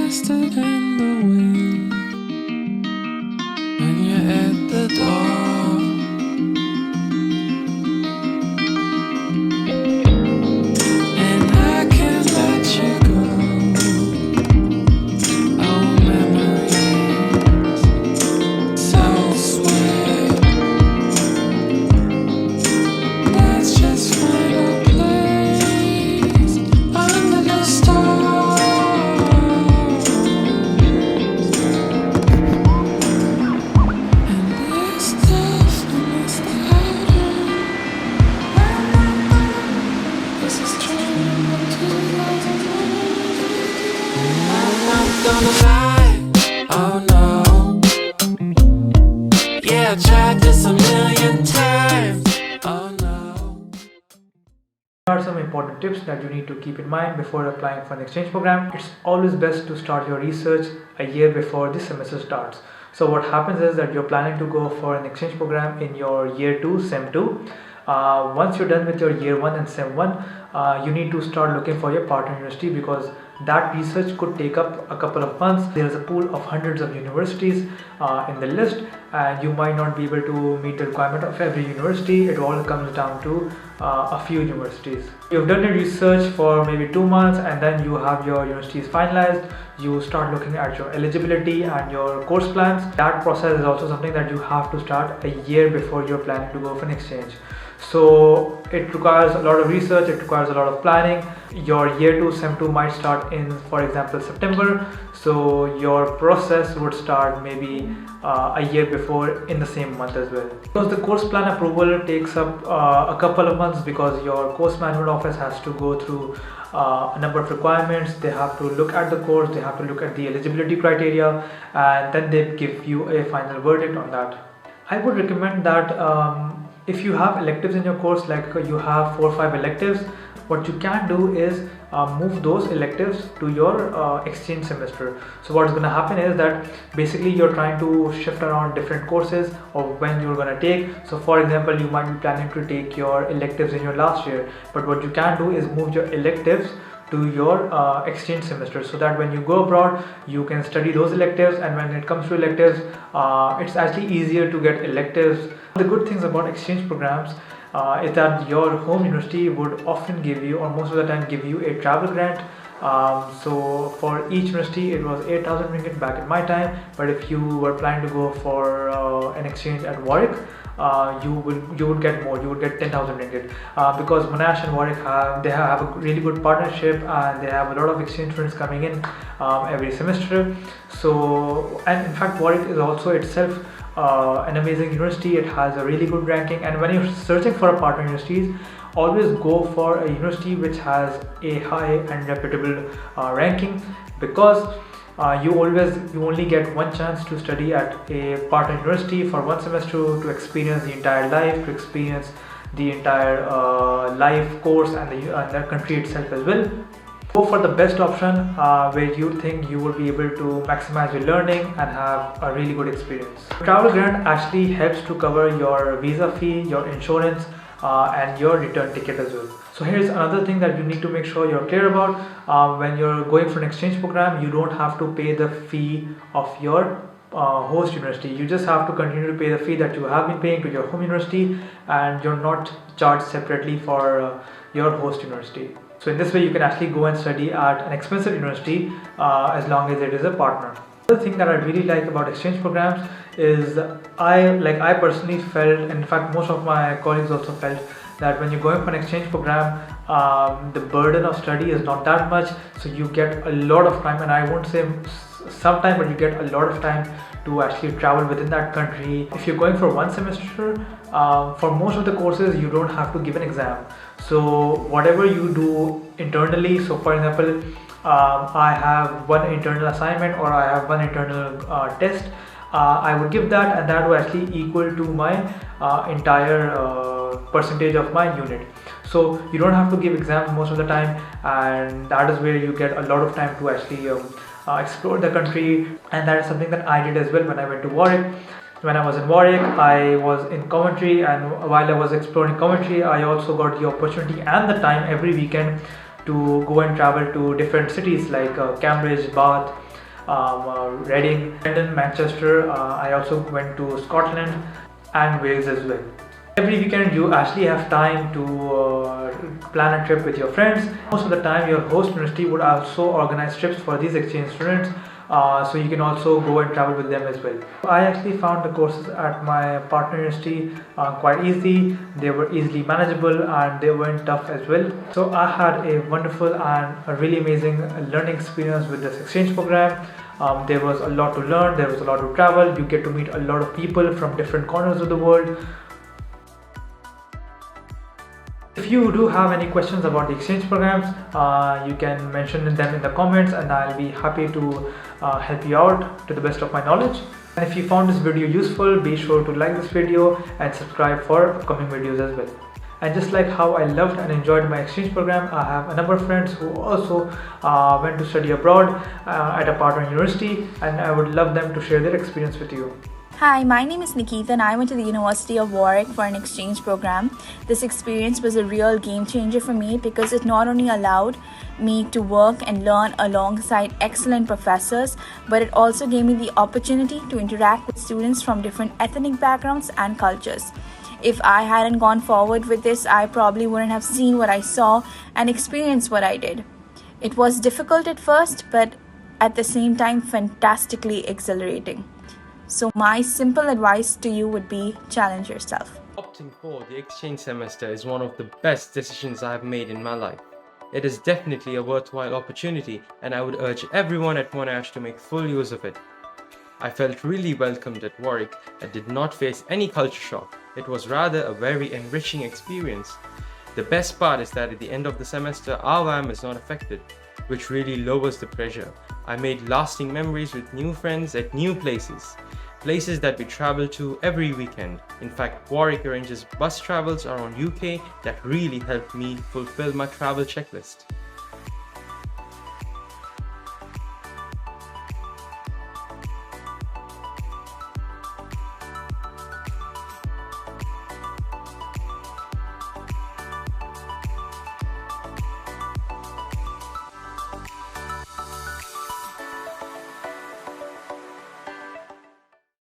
faster than the wind when you're at the door. And I can't let you go. Oh, memories so sweet. Let's just find a place under the stars. And this stuff is cloudy. This is true. I'm not gonna lie. Oh no. Yeah, I tried this a million times. Oh no. Here are some important tips that you need to keep in mind before applying for an exchange program. It's always best to start your research a year before the semester starts. So what happens is that you're planning to go for an exchange program in your year 2, sem 2. Once you're done with your year 1 and sem 1, you need to start looking for your partner university, because that research could take up a couple of months. There is a pool of hundreds of universities in the list, and you might not be able to meet the requirement of every university. It all comes down to a few universities. You've done your research for maybe 2 months, and then you have your universities finalized. You start looking at your eligibility and your course plans. That process is also something that you have to start a year before you're planning to go for an exchange. So it requires a lot of research, it requires a lot of planning. Your year 2 sem 2 might start in, for example, September. So your process would start maybe a year before in the same month as well. Because the course plan approval takes up a couple of months, because your course management office has to go through a number of requirements. They have to look at the course, they have to look at the eligibility criteria, and then they give you a final verdict on that. I would recommend that if you have electives in your course, like you have 4 or 5 electives, what you can do is move those electives to your exchange semester. So what's going to happen is that basically you're trying to shift around different courses of when you're going to take. So for example, you might be planning to take your electives in your last year, but what you can do is move your electives to your exchange semester, so that when you go abroad you can study those electives, and when it comes to electives, it's actually easier to get electives. The good things about exchange programs is that your home university would often give you, or most of the time give you, a travel grant. So for each university it was 8,000 ringgit back in my time, but if you were planning to go for an exchange at Warwick, you would get more. You would get 10,000 ringgit, because Monash and Warwick have a really good partnership, and they have a lot of exchange students coming in every semester. So, and in fact Warwick is also itself an amazing university. It has a really good ranking, and when you're searching for a partner universities, always go for a university which has a high and reputable ranking, because you only get one chance to study at a partner university for one semester, to experience the entire life, to experience the entire life course and the country itself as well. Go for the best option where you think you will be able to maximize your learning and have a really good experience. Travel grant actually helps to cover your visa fee, your insurance, and your return ticket as well. So here's another thing that you need to make sure you're clear about. When you're going for an exchange program, you don't have to pay the fee of your host university. You just have to continue to pay the fee that you have been paying to your home university, and you're not charged separately for your host university. So in this way you can actually go and study at an expensive university as long as it is a partner. Another thing that I really like about exchange programs is I personally felt, in fact most of my colleagues also felt, that when you're going for an exchange program, the burden of study is not that much. So you get a lot of time, and I won't say some time, but you get a lot of time to actually travel within that country. If you're going for one semester, for most of the courses you don't have to give an exam. So whatever you do internally, so for example, I have one internal assignment, or I have one internal test, I would give that, and that would actually equal to my entire percentage of my unit. So you don't have to give exams most of the time, and that is where you get a lot of time to actually explore the country. And that is something that I did as well when I went to Warwick. When I was in Warwick, I was in Coventry, and while I was exploring Coventry, I also got the opportunity and the time every weekend to go and travel to different cities like Cambridge, Bath, Reading, London, Manchester. I also went to Scotland and Wales as well. Every weekend you actually have time to plan a trip with your friends. Most of the time your host university would also organize trips for these exchange students, so you can also go and travel with them as well. I actually found the courses at my partner university quite easy. They were easily manageable and they weren't tough as well. So I had a wonderful and a really amazing learning experience with this exchange program. There was a lot to learn, there was a lot to travel. You get to meet a lot of people from different corners of the world. If you do have any questions about the exchange programs, you can mention them in the comments and I'll be happy to help you out to the best of my knowledge. And if you found this video useful, be sure to like this video and subscribe for upcoming videos as well. And just like how I loved and enjoyed my exchange program, I have a number of friends who also went to study abroad at a partner university, and I would love them to share their experience with you. Hi, my name is Nikita and I went to the University of Warwick for an exchange program. This experience was a real game changer for me because it not only allowed me to work and learn alongside excellent professors, but it also gave me the opportunity to interact with students from different ethnic backgrounds and cultures. If I hadn't gone forward with this, I probably wouldn't have seen what I saw and experienced what I did. It was difficult at first, but at the same time fantastically exhilarating. So my simple advice to you would be challenge yourself. Opting for the exchange semester is one of the best decisions I have made in my life. It is definitely a worthwhile opportunity and I would urge everyone at Monash to make full use of it. I felt really welcomed at Warwick and did not face any culture shock. It was rather a very enriching experience. The best part is that at the end of the semester, our WAM is not affected, which really lowers the pressure. I made lasting memories with new friends at new places that we travel to every weekend. In fact, Warwick arranges bus travels around UK that really helped me fulfill my travel checklist.